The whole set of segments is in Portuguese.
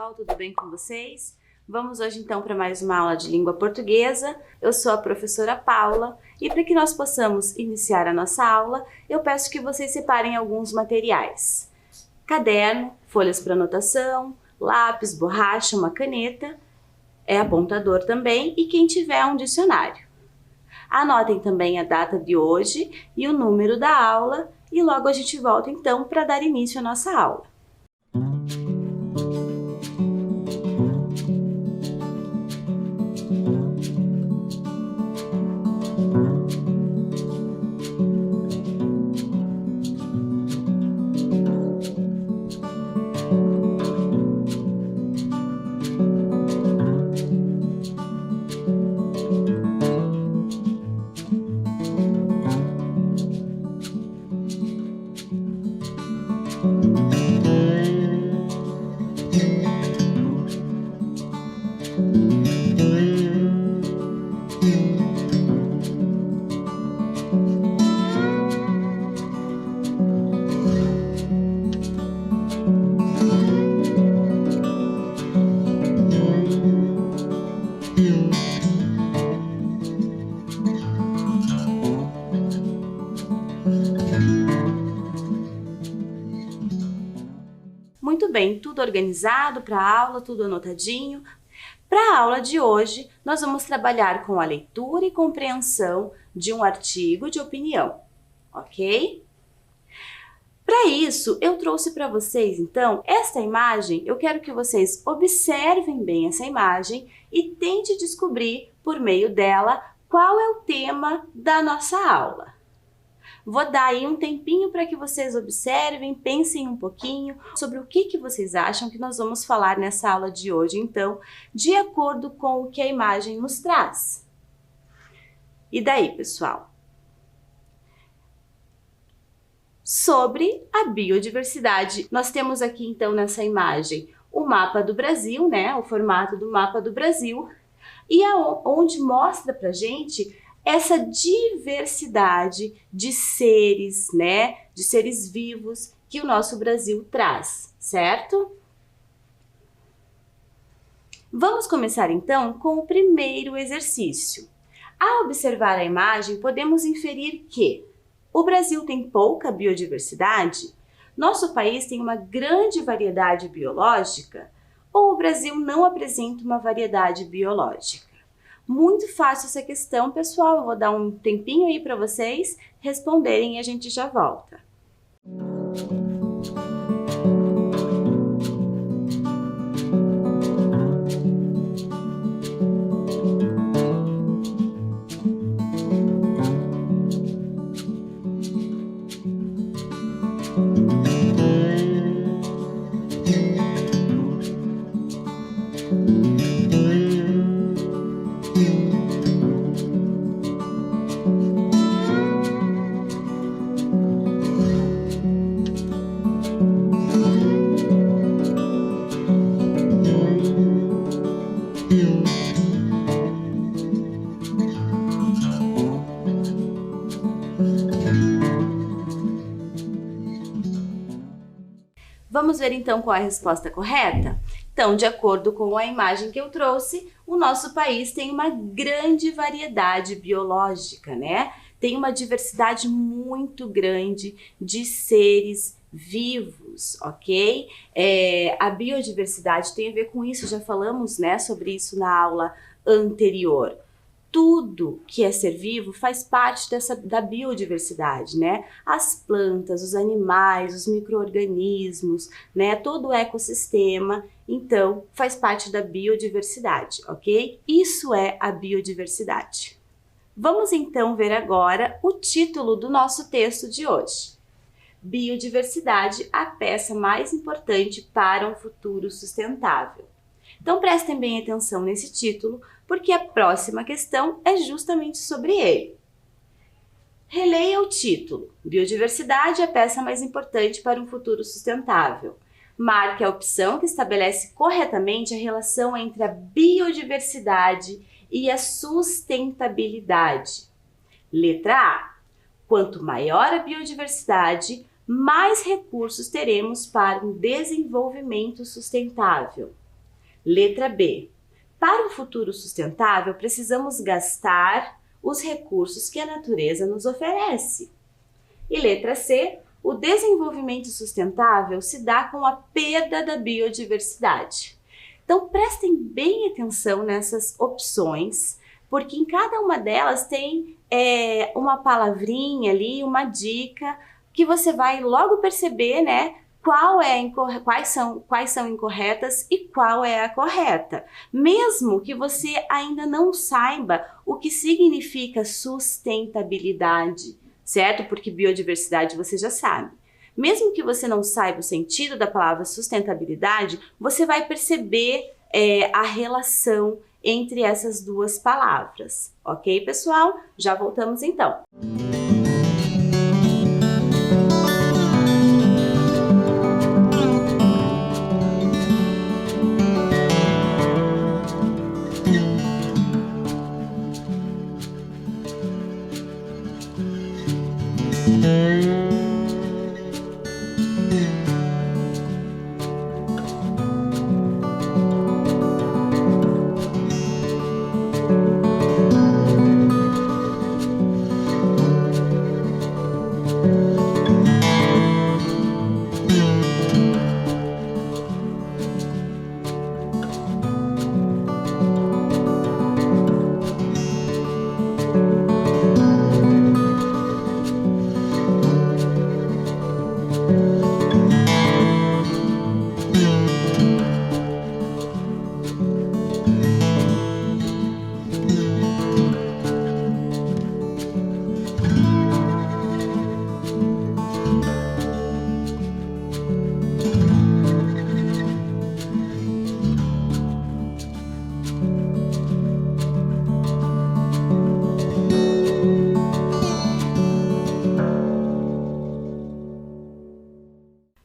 pessoal, tudo bem com vocês? Vamos hoje então para mais uma aula de língua portuguesa. Eu sou a professora Paula e para que nós possamos iniciar a nossa aula, eu peço que vocês separem alguns materiais. Caderno, folhas para anotação, lápis, borracha, uma caneta, apontador também e quem tiver um dicionário. Anotem também a data de hoje e o número da aula e logo a gente volta então para dar início à nossa aula. Muito bem, tudo organizado para a aula, tudo anotadinho. Para a aula de hoje, nós vamos trabalhar com a leitura e compreensão de um artigo de opinião, ok? Para isso, eu trouxe para vocês, então, esta imagem. Eu quero que vocês observem bem essa imagem e tente descobrir, por meio dela, qual é o tema da nossa aula. Vou dar aí um tempinho para que vocês observem, pensem um pouquinho sobre o que vocês acham que nós vamos falar nessa aula de hoje, então, de acordo com o que a imagem nos traz. E daí, pessoal? Sobre a biodiversidade. Nós temos aqui, então, nessa imagem, o mapa do Brasil, né? O formato do mapa do Brasil, e onde mostra pra gente essa diversidade de seres, né? De seres vivos que o nosso Brasil traz, certo? Vamos começar, então, com o primeiro exercício. Ao observar a imagem, podemos inferir que o Brasil tem pouca biodiversidade? Nosso país tem uma grande variedade biológica? Ou o Brasil não apresenta uma variedade biológica? Muito fácil essa questão, pessoal. Eu vou dar um tempinho aí para vocês responderem e a gente já volta. Vamos ver então qual é a resposta correta? Então, de acordo com a imagem que eu trouxe, o nosso país tem uma grande variedade biológica, né? Tem uma diversidade muito grande de seres vivos, ok? A biodiversidade tem a ver com isso, já falamos, né, sobre isso na aula anterior. Tudo que é ser vivo faz parte da biodiversidade, né? As plantas, os animais, os micro-organismos, né? Todo o ecossistema, então, faz parte da biodiversidade, ok? Isso é a biodiversidade. Vamos então ver agora o título do nosso texto de hoje. Biodiversidade, a peça mais importante para um futuro sustentável. Então prestem bem atenção nesse título, porque a próxima questão é justamente sobre ele. Releia o título. Biodiversidade é a peça mais importante para um futuro sustentável. Marque a opção que estabelece corretamente a relação entre a biodiversidade e a sustentabilidade. Letra A. Quanto maior a biodiversidade, mais recursos teremos para um desenvolvimento sustentável. Letra B. Para um futuro sustentável, precisamos gastar os recursos que a natureza nos oferece. E letra C. O desenvolvimento sustentável se dá com a perda da biodiversidade. Então, prestem bem atenção nessas opções, porque em cada uma delas tem uma palavrinha ali, uma dica, que você vai logo perceber, né, quais são incorretas e qual é a correta. Mesmo que você ainda não saiba o que significa sustentabilidade, certo? Porque biodiversidade você já sabe. Mesmo que você não saiba o sentido da palavra sustentabilidade, você vai perceber a relação entre essas duas palavras. Ok, pessoal? Já voltamos então.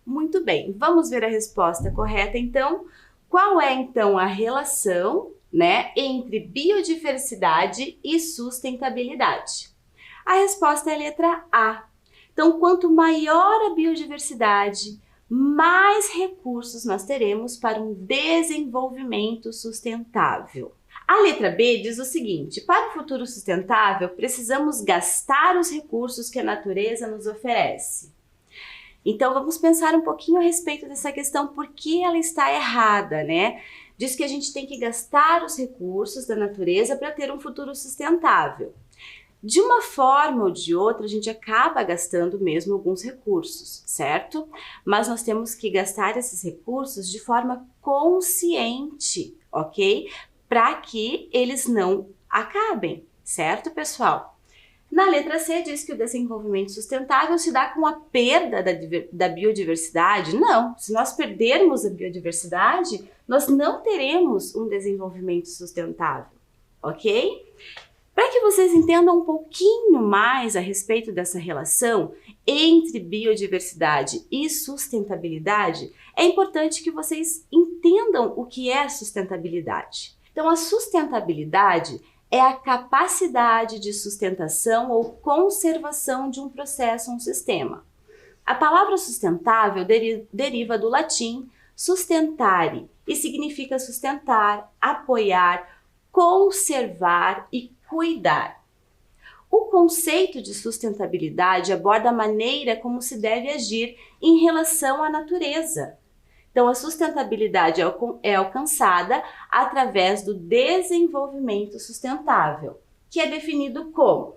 Muito bem, vamos ver a resposta correta então. Qual é então a relação, né, entre biodiversidade e sustentabilidade? A resposta é a letra A. Então, quanto maior a biodiversidade, mais recursos nós teremos para um desenvolvimento sustentável. A letra B diz o seguinte: para o futuro sustentável, precisamos gastar os recursos que a natureza nos oferece. Então, vamos pensar um pouquinho a respeito dessa questão, por que ela está errada, né? Diz que a gente tem que gastar os recursos da natureza para ter um futuro sustentável. De uma forma ou de outra, a gente acaba gastando mesmo alguns recursos, certo? Mas nós temos que gastar esses recursos de forma consciente, ok? Para que eles não acabem, certo, pessoal? Na letra C diz que o desenvolvimento sustentável se dá com a perda da biodiversidade. Não, se nós perdermos a biodiversidade, nós não teremos um desenvolvimento sustentável, ok? Para que vocês entendam um pouquinho mais a respeito dessa relação entre biodiversidade e sustentabilidade, é importante que vocês entendam o que é sustentabilidade. Então, a sustentabilidade é a capacidade de sustentação ou conservação de um processo ou um sistema. A palavra sustentável deriva do latim sustentare e significa sustentar, apoiar, conservar e cuidar. O conceito de sustentabilidade aborda a maneira como se deve agir em relação à natureza. Então, a sustentabilidade é alcançada através do desenvolvimento sustentável, que é definido como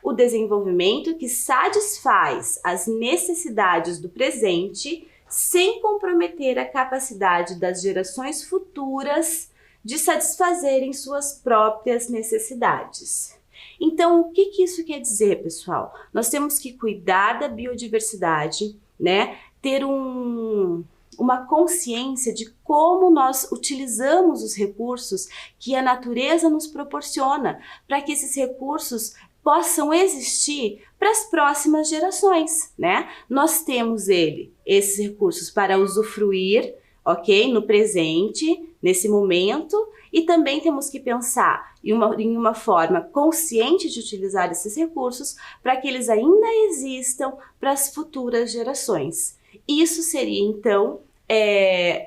o desenvolvimento que satisfaz as necessidades do presente sem comprometer a capacidade das gerações futuras de satisfazerem suas próprias necessidades. Então, o que isso quer dizer, pessoal? Nós temos que cuidar da biodiversidade, né? Ter uma consciência de como nós utilizamos os recursos que a natureza nos proporciona, para que esses recursos possam existir para as próximas gerações, né? Nós temos esses recursos para usufruir, ok? No presente, nesse momento, e também temos que pensar em uma forma consciente de utilizar esses recursos para que eles ainda existam para as futuras gerações. Isso seria, então,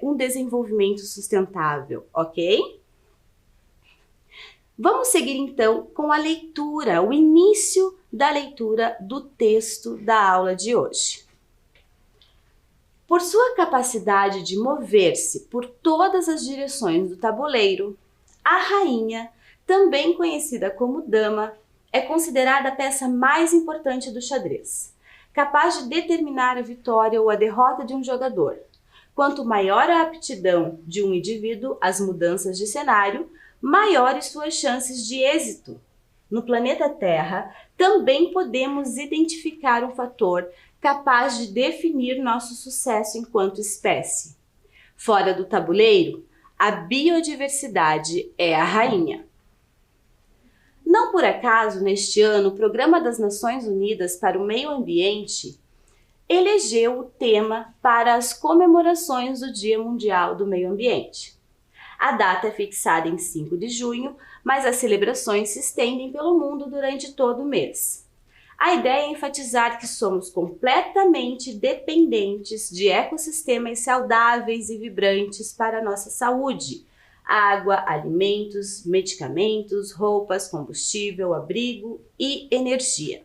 um desenvolvimento sustentável, ok? Vamos seguir então com a leitura, o início da leitura do texto da aula de hoje. Por sua capacidade de mover-se por todas as direções do tabuleiro, a rainha, também conhecida como dama, é considerada a peça mais importante do xadrez, capaz de determinar a vitória ou a derrota de um jogador. Quanto maior a aptidão de um indivíduo às mudanças de cenário, maiores suas chances de êxito. No planeta Terra, também podemos identificar um fator capaz de definir nosso sucesso enquanto espécie. Fora do tabuleiro, a biodiversidade é a rainha. Não por acaso, neste ano, o Programa das Nações Unidas para o Meio Ambiente elegeu o tema para as comemorações do Dia Mundial do Meio Ambiente. A data é fixada em 5 de junho, mas as celebrações se estendem pelo mundo durante todo o mês. A ideia é enfatizar que somos completamente dependentes de ecossistemas saudáveis e vibrantes para a nossa saúde. Água, alimentos, medicamentos, roupas, combustível, abrigo e energia.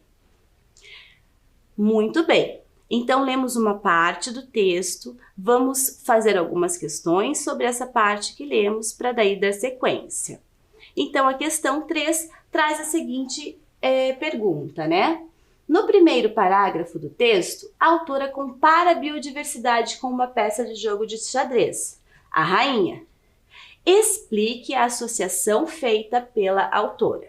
Muito bem, então lemos uma parte do texto, vamos fazer algumas questões sobre essa parte que lemos para daí dar sequência. Então a questão 3 traz a seguinte pergunta, né? No primeiro parágrafo do texto, a autora compara a biodiversidade com uma peça de jogo de xadrez, a rainha. Explique a associação feita pela autora.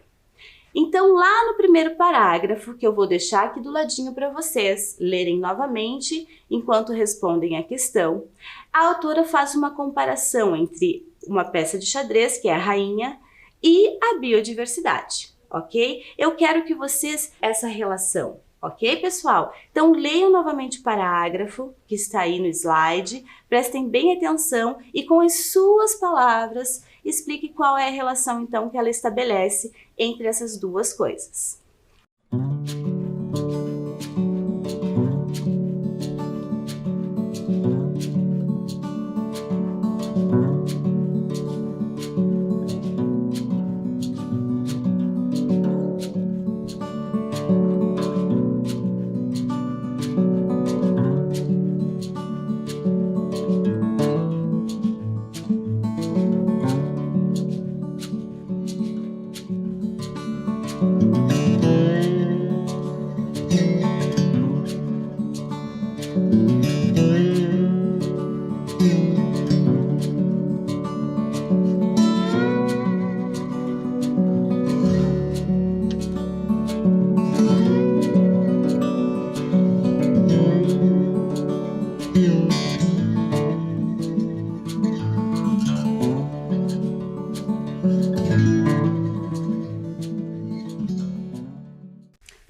Então, lá no primeiro parágrafo, que eu vou deixar aqui do ladinho para vocês lerem novamente enquanto respondem a questão, a autora faz uma comparação entre uma peça de xadrez, que é a rainha, e a biodiversidade, ok? Eu quero que vocês essa relação, ok, pessoal? Então, leiam novamente o parágrafo que está aí no slide, prestem bem atenção e com as suas palavras explique qual é a relação, então, que ela estabelece entre essas duas coisas.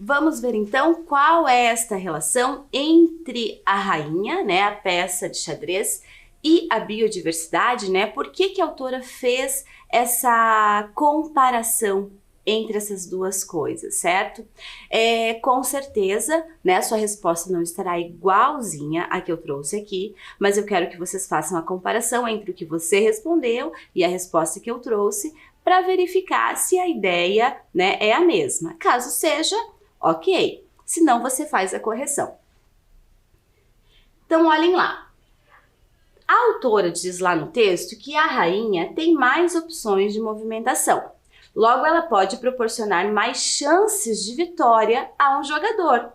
Vamos ver então qual é esta relação entre a rainha, né, a peça de xadrez, e a biodiversidade, né? Por que a autora fez essa comparação entre essas duas coisas, certo? Com certeza, né, a sua resposta não estará igualzinha à que eu trouxe aqui, mas eu quero que vocês façam a comparação entre o que você respondeu e a resposta que eu trouxe para verificar se a ideia, né, é a mesma. Caso seja, ok. Senão você faz a correção. Então, olhem lá. A autora diz lá no texto que a rainha tem mais opções de movimentação. Logo, ela pode proporcionar mais chances de vitória a um jogador.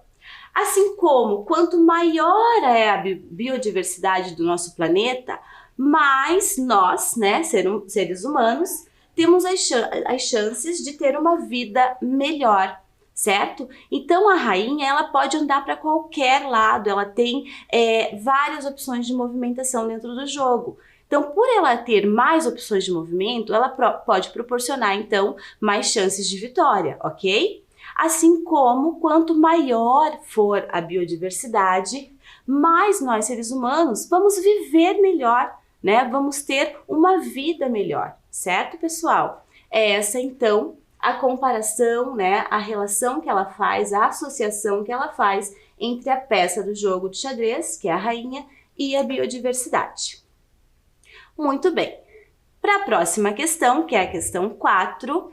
Assim como, quanto maior é a biodiversidade do nosso planeta, mais nós, né, seres humanos, temos as chances de ter uma vida melhor, certo? Então a rainha, ela pode andar para qualquer lado, ela tem várias opções de movimentação dentro do jogo. Então, por ela ter mais opções de movimento, ela pode proporcionar, então, mais chances de vitória, ok? Assim como, quanto maior for a biodiversidade, mais nós, seres humanos, vamos viver melhor, né? Vamos ter uma vida melhor, certo, pessoal? É essa, então, a comparação, né, a relação que ela faz, a associação que ela faz entre a peça do jogo de xadrez, que é a rainha, e a biodiversidade. Muito bem. Para a próxima questão, que é a questão 4,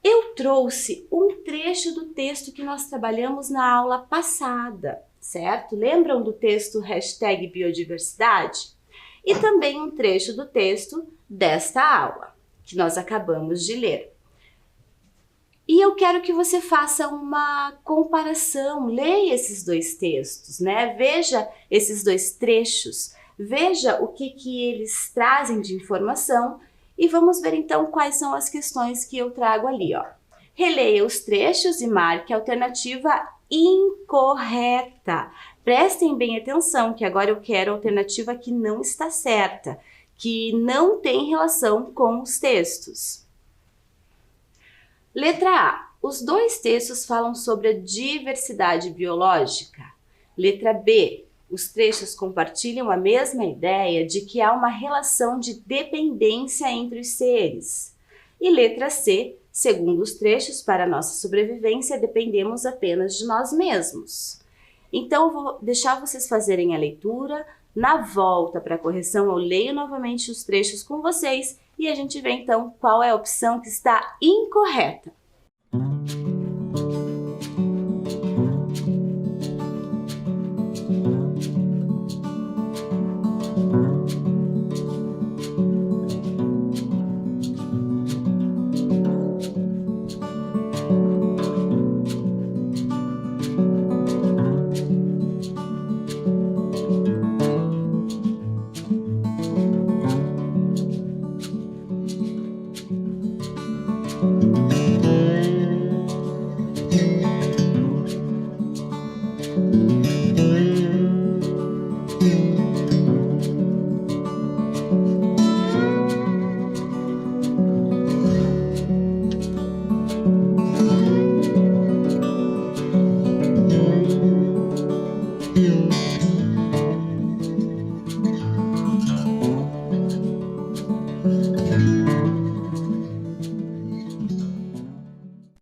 eu trouxe um trecho do texto que nós trabalhamos na aula passada, certo? Lembram do texto #biodiversidade? E também um trecho do texto desta aula, que nós acabamos de ler. E eu quero que você faça uma comparação, leia esses dois textos, né? Veja esses dois trechos, veja o que eles trazem de informação e vamos ver então quais são as questões que eu trago ali, ó. Releia os trechos e marque a alternativa incorreta. Prestem bem atenção que agora eu quero a alternativa que não está certa, que não tem relação com os textos. Letra A. Os dois textos falam sobre a diversidade biológica. Letra B. Os trechos compartilham a mesma ideia de que há uma relação de dependência entre os seres. E letra C. Segundo os trechos, para nossa sobrevivência, dependemos apenas de nós mesmos. Então, eu vou deixar vocês fazerem a leitura. Na volta para a correção, eu leio novamente os trechos com vocês e a gente vê então qual é a opção que está incorreta.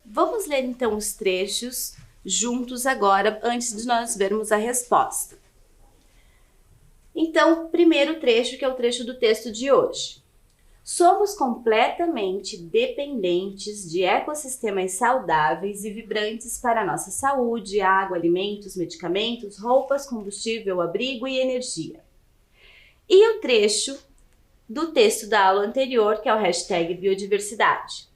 Vamos ler então os trechos juntos agora, antes de nós vermos a resposta. Então, primeiro trecho, que é o trecho do texto de hoje. Somos completamente dependentes de ecossistemas saudáveis e vibrantes para a nossa saúde, água, alimentos, medicamentos, roupas, combustível, abrigo e energia. E o trecho do texto da aula anterior, que é o #biodiversidade.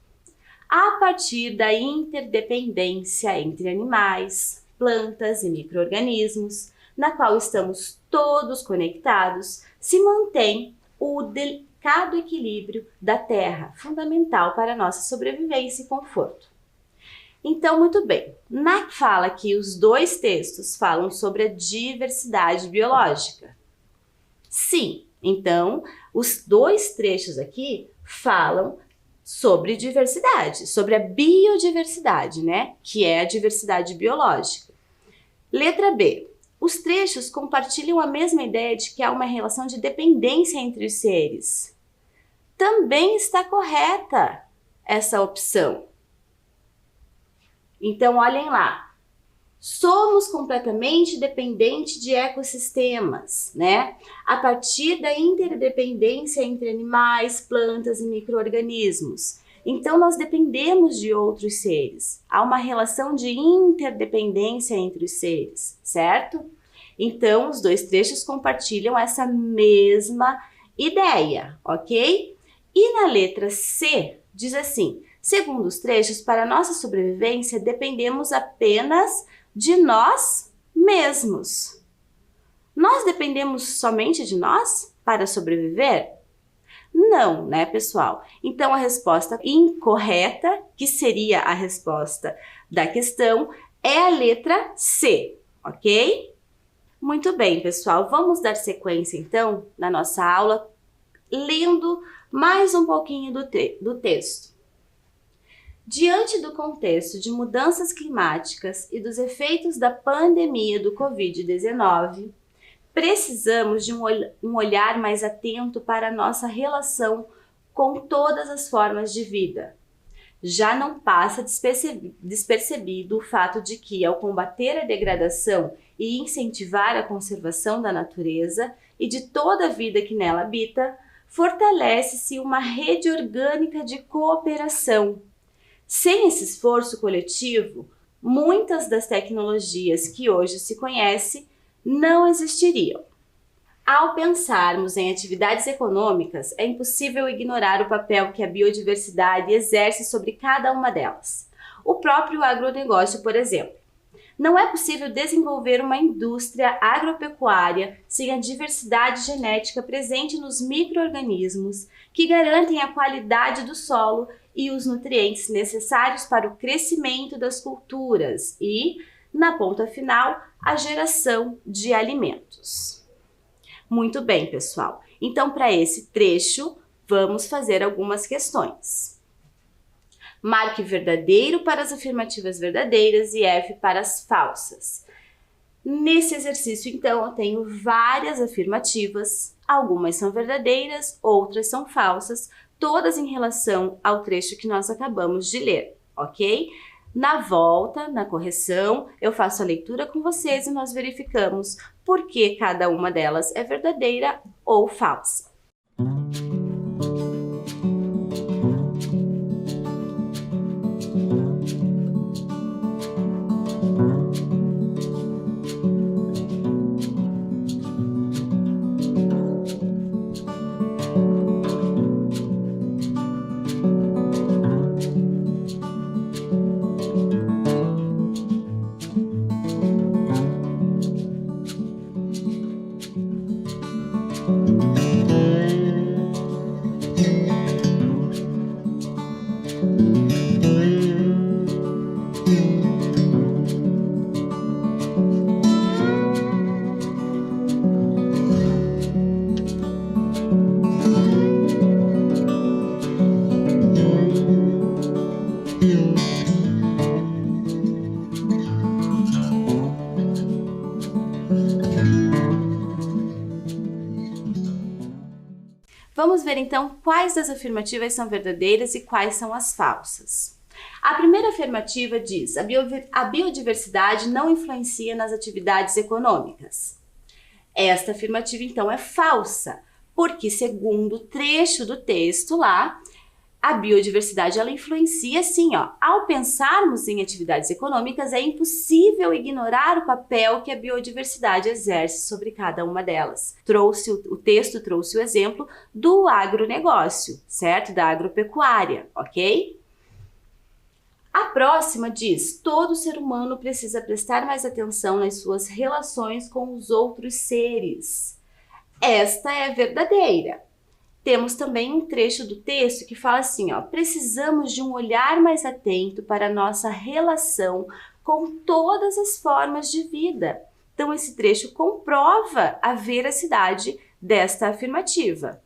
A partir da interdependência entre animais, plantas e micro-organismos, na qual estamos todos conectados, se mantém o delicado equilíbrio da Terra, fundamental para a nossa sobrevivência e conforto. Então, muito bem, na fala que os dois textos falam sobre a diversidade biológica. Sim, então, os dois trechos aqui falam sobre diversidade, sobre a biodiversidade, né? Que é a diversidade biológica. Letra B. Os trechos compartilham a mesma ideia de que há uma relação de dependência entre os seres. Também está correta essa opção. Então, olhem lá. Somos completamente dependentes de ecossistemas, né? A partir da interdependência entre animais, plantas e micro-organismos. Então, nós dependemos de outros seres. Há uma relação de interdependência entre os seres, certo? Então, os dois trechos compartilham essa mesma ideia, ok? E na letra C, diz assim: segundo os trechos, para nossa sobrevivência, dependemos apenas de nós mesmos. Nós dependemos somente de nós para sobreviver? Não, né, pessoal? Então, a resposta incorreta, que seria a resposta da questão, é a letra C, ok? Muito bem, pessoal. Vamos dar sequência, então, na nossa aula, lendo mais um pouquinho do texto. Diante do contexto de mudanças climáticas e dos efeitos da pandemia do Covid-19, precisamos de um olhar mais atento para a nossa relação com todas as formas de vida. Já não passa despercebido o fato de que, ao combater a degradação e incentivar a conservação da natureza e de toda a vida que nela habita, fortalece-se uma rede orgânica de cooperação. Sem esse esforço coletivo, muitas das tecnologias que hoje se conhece não existiriam. Ao pensarmos em atividades econômicas, é impossível ignorar o papel que a biodiversidade exerce sobre cada uma delas. O próprio agronegócio, por exemplo. Não é possível desenvolver uma indústria agropecuária sem a diversidade genética presente nos micro-organismos que garantem a qualidade do solo e os nutrientes necessários para o crescimento das culturas e, na ponta final, a geração de alimentos. Muito bem, pessoal. Então, para esse trecho, vamos fazer algumas questões. Marque verdadeiro para as afirmativas verdadeiras e F para as falsas. Nesse exercício, então, eu tenho várias afirmativas. Algumas são verdadeiras, outras são falsas, todas em relação ao trecho que nós acabamos de ler, ok? Na volta, na correção, eu faço a leitura com vocês e nós verificamos por que cada uma delas é verdadeira ou falsa. Vamos ver então quais das afirmativas são verdadeiras e quais são as falsas. A primeira afirmativa diz: a biodiversidade não influencia nas atividades econômicas. Esta afirmativa então é falsa, porque segundo o trecho do texto lá, a biodiversidade ela influencia sim, ó. Ao pensarmos em atividades econômicas, é impossível ignorar o papel que a biodiversidade exerce sobre cada uma delas. O texto trouxe o exemplo do agronegócio, certo? Da agropecuária, ok? A próxima diz: todo ser humano precisa prestar mais atenção nas suas relações com os outros seres. Esta é verdadeira. Temos também um trecho do texto que fala assim, ó: precisamos de um olhar mais atento para a nossa relação com todas as formas de vida. Então, esse trecho comprova a veracidade desta afirmativa.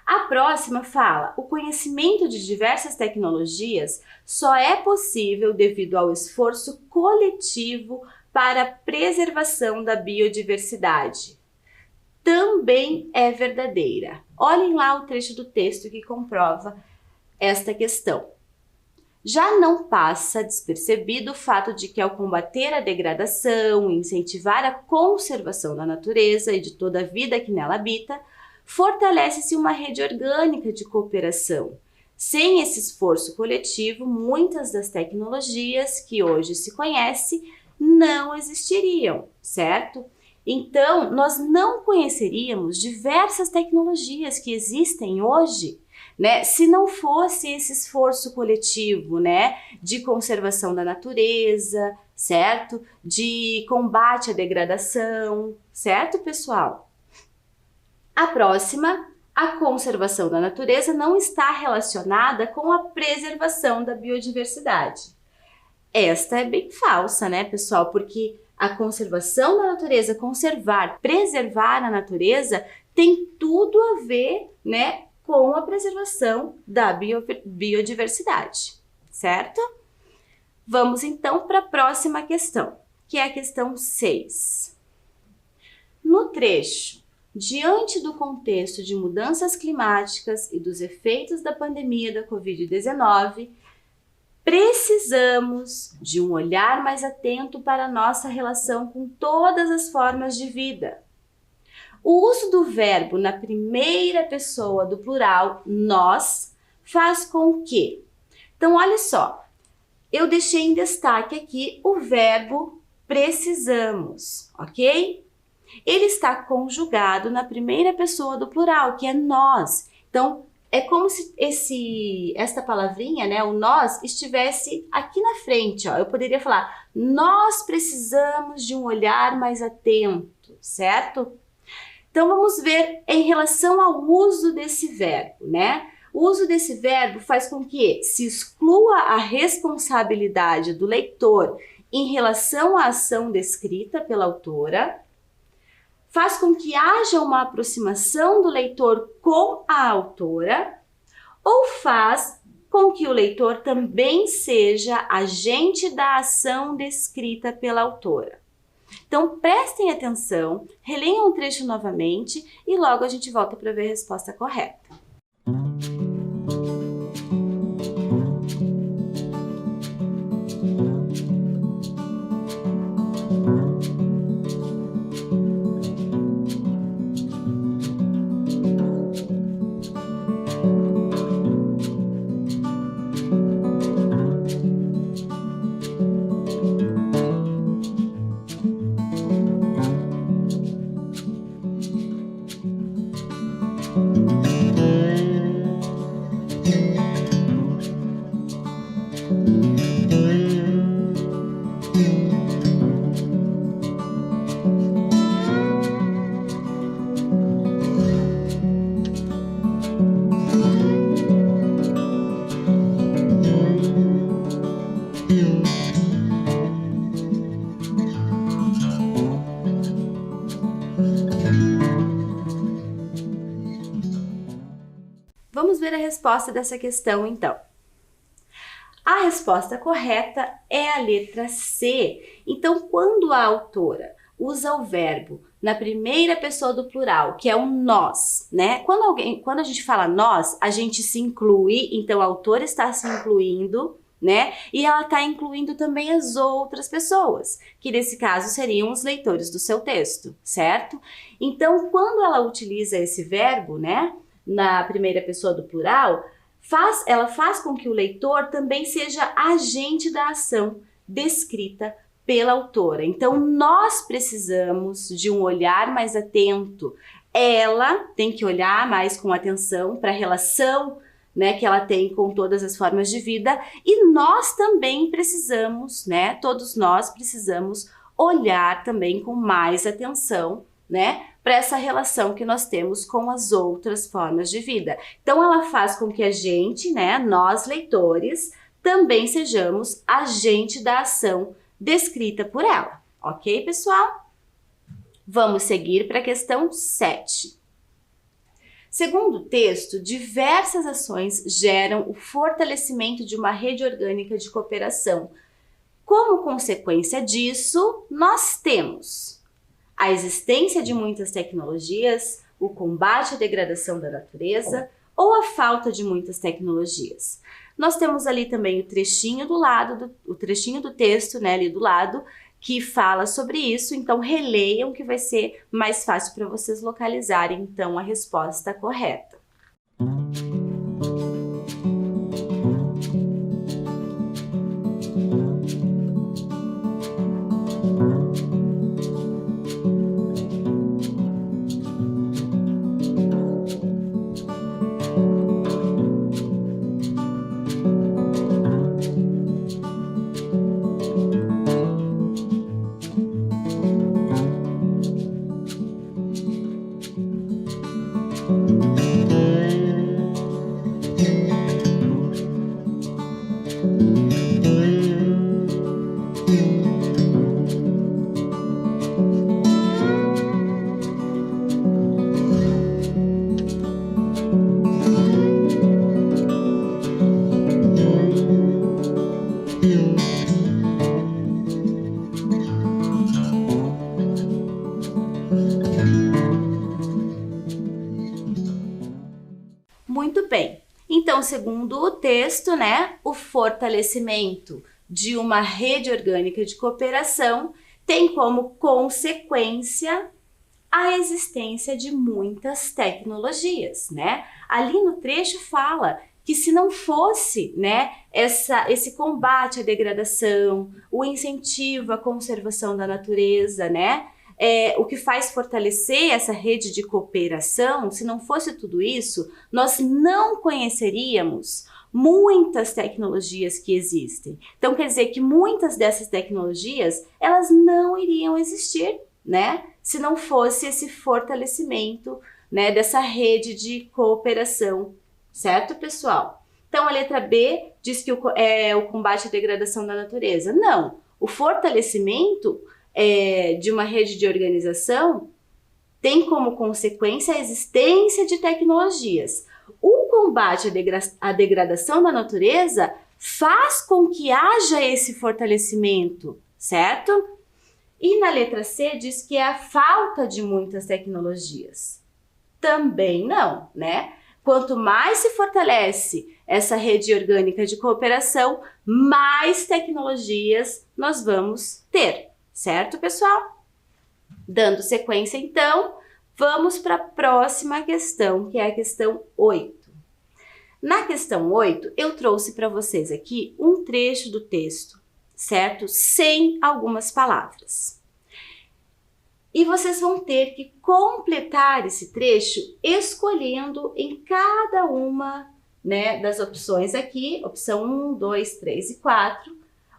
A próxima fala: o conhecimento de diversas tecnologias só é possível devido ao esforço coletivo para a preservação da biodiversidade. Também é verdadeira. Olhem lá o trecho do texto que comprova esta questão. Já não passa despercebido o fato de que, ao combater a degradação e incentivar a conservação da natureza e de toda a vida que nela habita, fortalece-se uma rede orgânica de cooperação. Sem esse esforço coletivo, muitas das tecnologias que hoje se conhece não existiriam, certo? Então, nós não conheceríamos diversas tecnologias que existem hoje, né, se não fosse esse esforço coletivo, né, de conservação da natureza, certo? De combate à degradação, certo, pessoal? A próxima, a conservação da natureza não está relacionada com a preservação da biodiversidade. Esta é bem falsa, né, pessoal? Porque a conservação da natureza, preservar a natureza, tem tudo a ver, né, com a preservação da biodiversidade, certo? Vamos então para a próxima questão, que é a questão 6. No trecho, diante do contexto de mudanças climáticas e dos efeitos da pandemia da Covid-19, Precisamos de um olhar mais atento para a nossa relação com todas as formas de vida. O uso do verbo na primeira pessoa do plural, nós, faz com que... Então, olha só, eu deixei em destaque aqui o verbo precisamos, ok? Ele está conjugado na primeira pessoa do plural, que é nós. Então, é como se esta palavrinha, né, o nós, estivesse aqui na frente. Ó. Eu poderia falar, nós precisamos de um olhar mais atento, certo? Então, vamos ver em relação ao uso desse verbo, né? O uso desse verbo faz com que se exclua a responsabilidade do leitor em relação à ação descrita pela autora, faz com que haja uma aproximação do leitor com a autora, ou faz com que o leitor também seja agente da ação descrita pela autora. Então, prestem atenção, releiam o trecho novamente e logo a gente volta para ver a resposta correta. Vamos ver a resposta dessa questão, então. A resposta correta é a letra C. Então, quando a autora usa o verbo na primeira pessoa do plural, que é o nós, né? Quando a gente fala nós, a gente se inclui, então a autora está se incluindo, né? E ela está incluindo também as outras pessoas, que nesse caso seriam os leitores do seu texto, certo? Então, quando ela utiliza esse verbo, né, na primeira pessoa do plural, ela faz com que o leitor também seja agente da ação descrita pela autora. Então, nós precisamos de um olhar mais atento. Ela tem que olhar mais com atenção para a relação, né, que ela tem com todas as formas de vida, e nós também precisamos, né, todos nós precisamos olhar também com mais atenção, né, para essa relação que nós temos com as outras formas de vida. Então, ela faz com que a gente, né, nós leitores, também sejamos agente da ação descrita por ela. Ok, pessoal? Vamos seguir para a questão 7. Segundo o texto, diversas ações geram o fortalecimento de uma rede orgânica de cooperação. Como consequência disso, nós temos a existência de muitas tecnologias, o combate à degradação da natureza ou a falta de muitas tecnologias. Nós temos ali também o trechinho do texto, né, ali do lado, que fala sobre isso, então releiam que vai ser mais fácil para vocês localizarem então a resposta correta. Então, segundo o texto, né, o fortalecimento de uma rede orgânica de cooperação tem como consequência a existência de muitas tecnologias, né? Ali no trecho fala que se não fosse, né, esse combate à degradação, o incentivo à conservação da natureza, né, o que faz fortalecer essa rede de cooperação, se não fosse tudo isso, nós não conheceríamos muitas tecnologias que existem. Então quer dizer que muitas dessas tecnologias, elas não iriam existir, né, se não fosse esse fortalecimento, né, dessa rede de cooperação, certo, pessoal? Então a letra B diz que o combate à degradação da natureza. Não, o fortalecimento de uma rede de organização tem como consequência a existência de tecnologias. O combate à degradação da natureza faz com que haja esse fortalecimento, certo? E na letra C diz que é a falta de muitas tecnologias. Também não, né? Quanto mais se fortalece essa rede orgânica de cooperação, mais tecnologias nós vamos ter, certo, pessoal? Dando sequência, então, vamos para a próxima questão, que é a questão 8. Na questão 8, eu trouxe para vocês aqui um trecho do texto, certo? Sem algumas palavras. E vocês vão ter que completar esse trecho escolhendo em cada uma, né, das opções aqui, opção 1, 2, 3 e 4,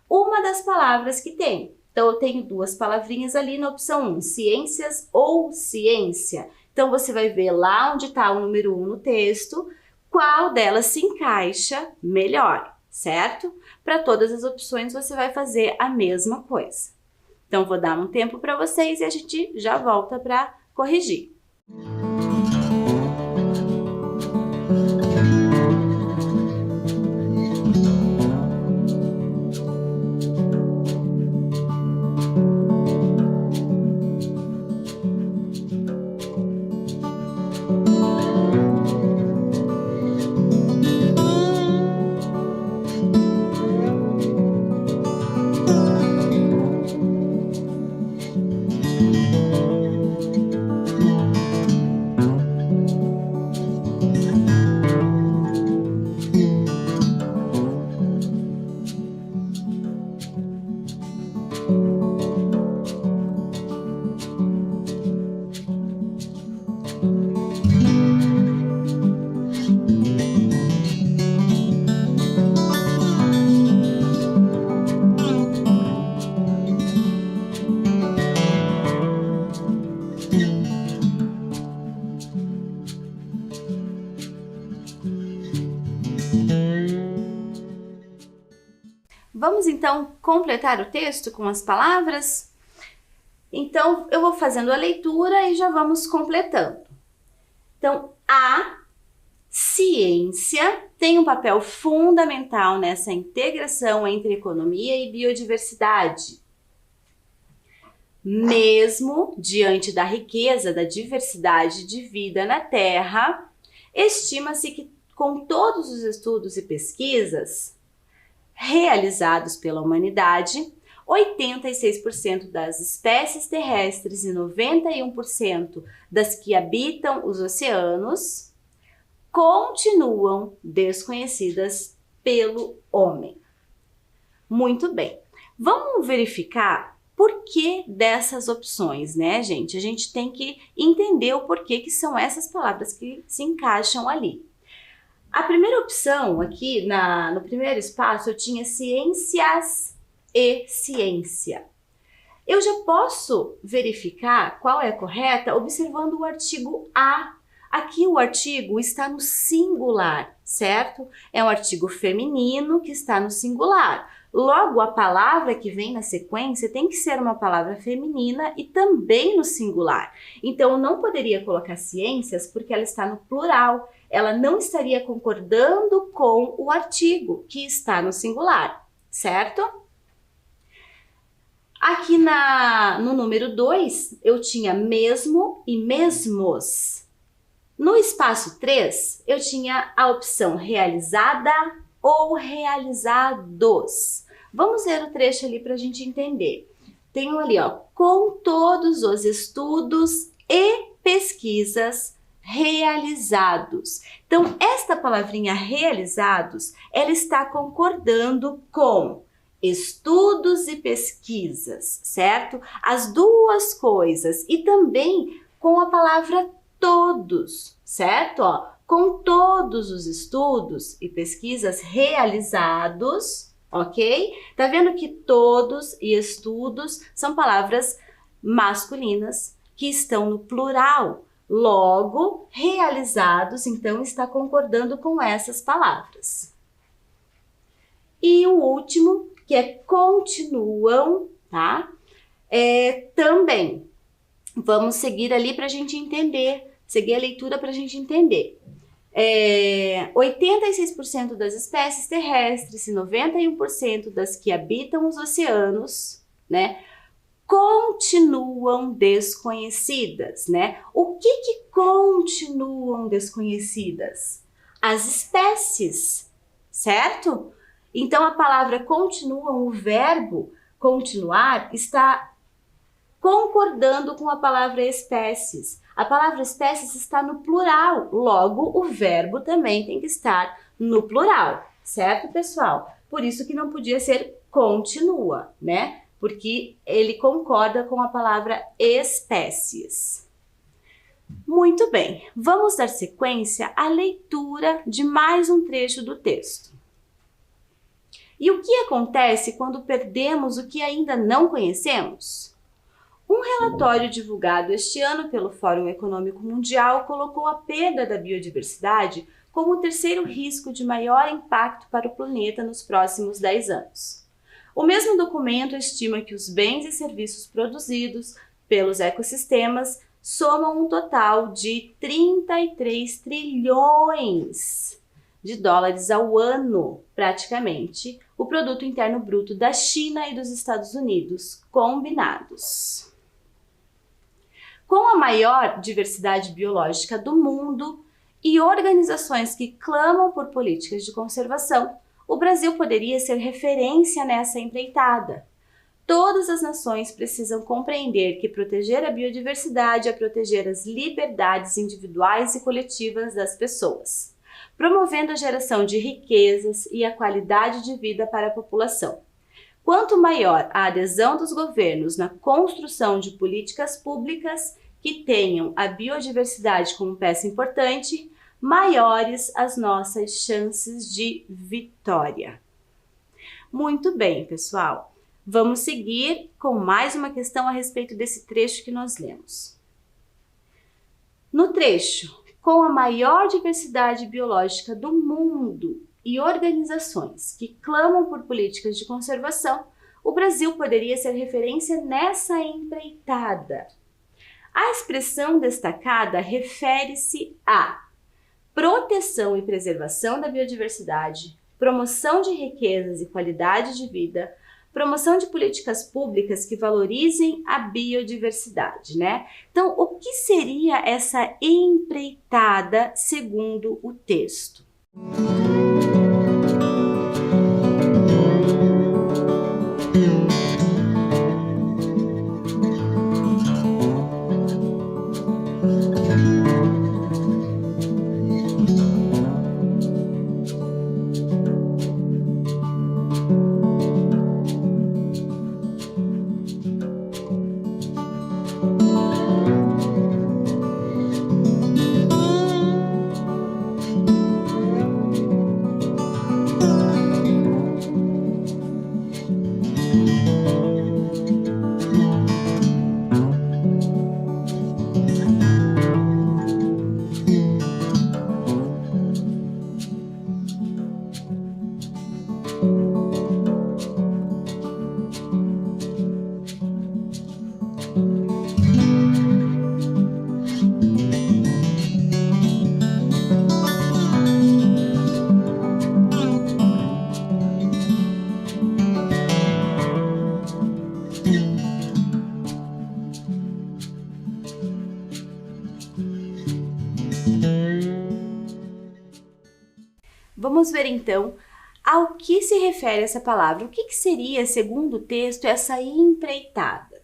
uma das palavras que tem. Então, eu tenho duas palavrinhas ali na opção 1, ciências ou ciência. Então, você vai ver lá onde está o número 1 no texto, qual delas se encaixa melhor, certo? Para todas as opções, você vai fazer a mesma coisa. Então, vou dar um tempo para vocês e a gente já volta para corrigir. Vamos então completar o texto com as palavras? Então, eu vou fazendo a leitura e já vamos completando. Então, a ciência tem um papel fundamental nessa integração entre economia e biodiversidade. Mesmo diante da riqueza da diversidade de vida na Terra, estima-se que com todos os estudos e pesquisas realizados pela humanidade, 86% das espécies terrestres e 91% das que habitam os oceanos continuam desconhecidas pelo homem. Muito bem, vamos verificar por que dessas opções, né, gente? A gente tem que entender o porquê que são essas palavras que se encaixam ali. A primeira opção aqui, no primeiro espaço, eu tinha ciências e ciência. Eu já posso verificar qual é a correta observando o artigo a. Aqui o artigo está no singular, certo? É um artigo feminino que está no singular. Logo, a palavra que vem na sequência tem que ser uma palavra feminina e também no singular. Então, eu não poderia colocar ciências porque ela está no plural. Ela não estaria concordando com o artigo que está no singular, certo? Aqui no número 2, eu tinha mesmo e mesmos. No espaço 3, eu tinha a opção realizada ou realizados. Vamos ler o trecho ali para a gente entender. Tem ali, ó, com todos os estudos e pesquisas realizados. Então, esta palavrinha realizados, ela está concordando com estudos e pesquisas, certo? As duas coisas. E também com a palavra todos, certo? Ó, com todos os estudos e pesquisas realizados, ok? Tá vendo que todos e estudos são palavras masculinas que estão no plural. Logo, realizados, então, está concordando com essas palavras. E o último, que é continuam, tá? Também. Vamos seguir ali para a gente entender, seguir a leitura para a gente entender. 86% das espécies terrestres e 91% das que habitam os oceanos, né, continuam desconhecidas, né? O que continuam desconhecidas? As espécies, certo? Então, a palavra continuam, o verbo continuar, está concordando com a palavra espécies. A palavra espécies está no plural, logo o verbo também tem que estar no plural, certo, pessoal? Por isso que não podia ser continua, né? Porque ele concorda com a palavra espécies. Muito bem, vamos dar sequência à leitura de mais um trecho do texto. E o que acontece quando perdemos o que ainda não conhecemos? Um relatório divulgado este ano pelo Fórum Econômico Mundial colocou a perda da biodiversidade como o terceiro risco de maior impacto para o planeta nos próximos 10 anos. O mesmo documento estima que os bens e serviços produzidos pelos ecossistemas somam um total de 33 trilhões de dólares ao ano, praticamente, o produto interno bruto da China e dos Estados Unidos combinados. Com a maior diversidade biológica do mundo e organizações que clamam por políticas de conservação, o Brasil poderia ser referência nessa empreitada. Todas as nações precisam compreender que proteger a biodiversidade é proteger as liberdades individuais e coletivas das pessoas, promovendo a geração de riquezas e a qualidade de vida para a população. Quanto maior a adesão dos governos na construção de políticas públicas que tenham a biodiversidade como peça importante, maiores as nossas chances de vitória. Muito bem, pessoal. Vamos seguir com mais uma questão a respeito desse trecho que nós lemos. No trecho, com a maior diversidade biológica do mundo e organizações que clamam por políticas de conservação, o Brasil poderia ser referência nessa empreitada. A expressão destacada refere-se a proteção e preservação da biodiversidade, promoção de riquezas e qualidade de vida, promoção de políticas públicas que valorizem a biodiversidade, né? Então, o que seria essa empreitada segundo o texto? Vamos ver então ao que se refere essa palavra. O que seria, segundo o texto, essa empreitada?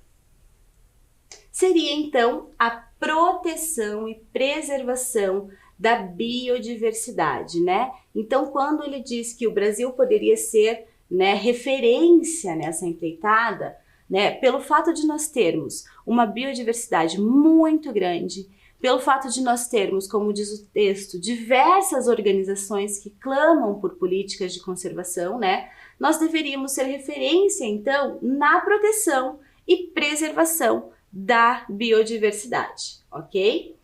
Seria então a proteção e preservação da biodiversidade, né? Então, quando ele diz que o Brasil poderia ser, né, referência nessa empreitada, né, pelo fato de nós termos uma biodiversidade muito grande, pelo fato de nós termos, como diz o texto, diversas organizações que clamam por políticas de conservação, né? Nós deveríamos ser referência, então, na proteção e preservação da biodiversidade, ok?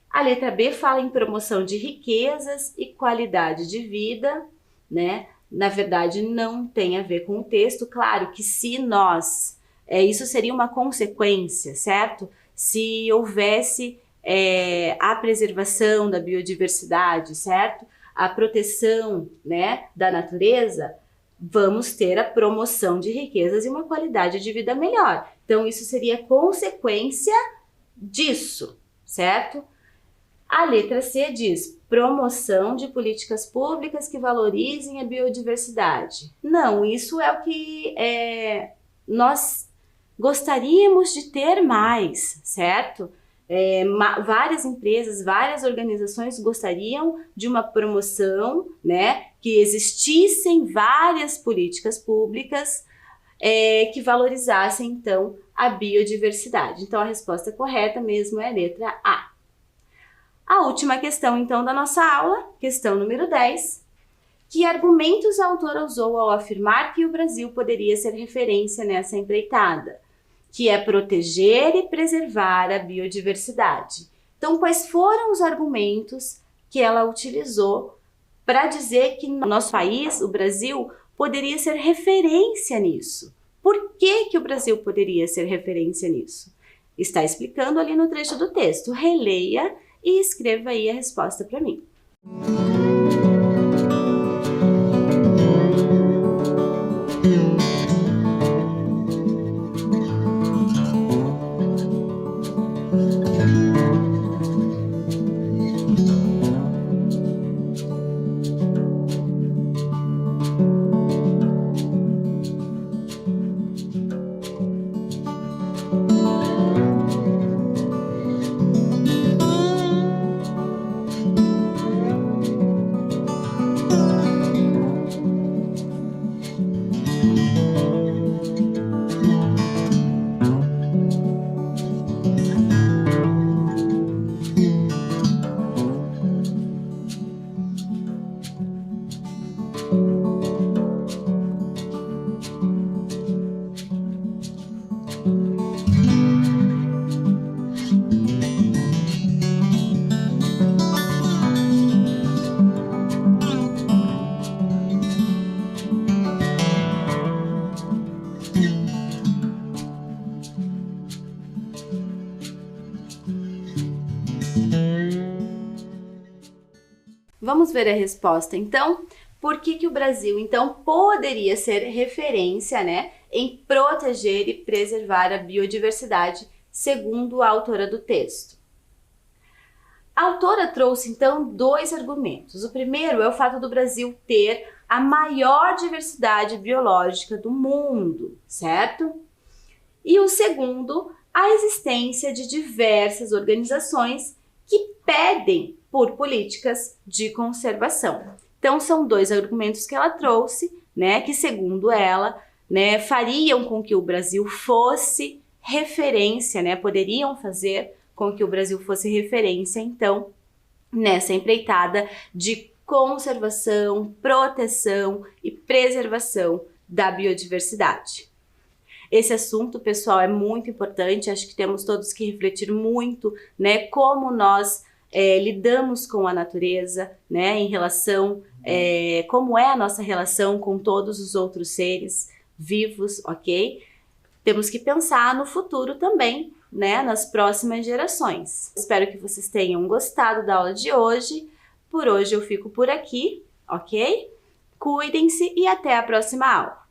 A letra B fala em promoção de riquezas e qualidade de vida, né? Na verdade, não tem a ver com o texto. Claro que se nós... isso seria uma consequência, certo? Se houvesse a preservação da biodiversidade, certo? A proteção, né, da natureza, vamos ter a promoção de riquezas e uma qualidade de vida melhor. Então, isso seria consequência disso, certo? A letra C diz promoção de políticas públicas que valorizem a biodiversidade. Não, isso é o que nós gostaríamos de ter mais, certo? Várias empresas, várias organizações gostariam de uma promoção, né? Que existissem várias políticas públicas que valorizassem, então, a biodiversidade. Então, a resposta correta mesmo é a letra A. A última questão, então, da nossa aula, questão número 10. Que argumentos a autora usou ao afirmar que o Brasil poderia ser referência nessa empreitada? Que é proteger e preservar a biodiversidade. Então, quais foram os argumentos que ela utilizou para dizer que nosso país, o Brasil, poderia ser referência nisso? Por que o Brasil poderia ser referência nisso? Está explicando ali no trecho do texto. Releia e escreva aí a resposta para mim. Vamos ver a resposta, então. Por que o Brasil, então, poderia ser referência, né, em proteger e preservar a biodiversidade, segundo a autora do texto? A autora trouxe, então, dois argumentos. O primeiro é o fato do Brasil ter a maior diversidade biológica do mundo, certo? E o segundo, a existência de diversas organizações que pedem por políticas de conservação. Então, são dois argumentos que ela trouxe, né, que segundo ela, né, fariam com que o Brasil fosse referência, né, poderiam fazer com que o Brasil fosse referência, então, nessa empreitada de conservação, proteção e preservação da biodiversidade. Esse assunto, pessoal, é muito importante, acho que temos todos que refletir muito, né, como nós lidamos com a natureza, né, em relação, como é a nossa relação com todos os outros seres vivos, ok? Temos que pensar no futuro também, né, nas próximas gerações. Espero que vocês tenham gostado da aula de hoje. Por hoje eu fico por aqui, ok? Cuidem-se e até a próxima aula.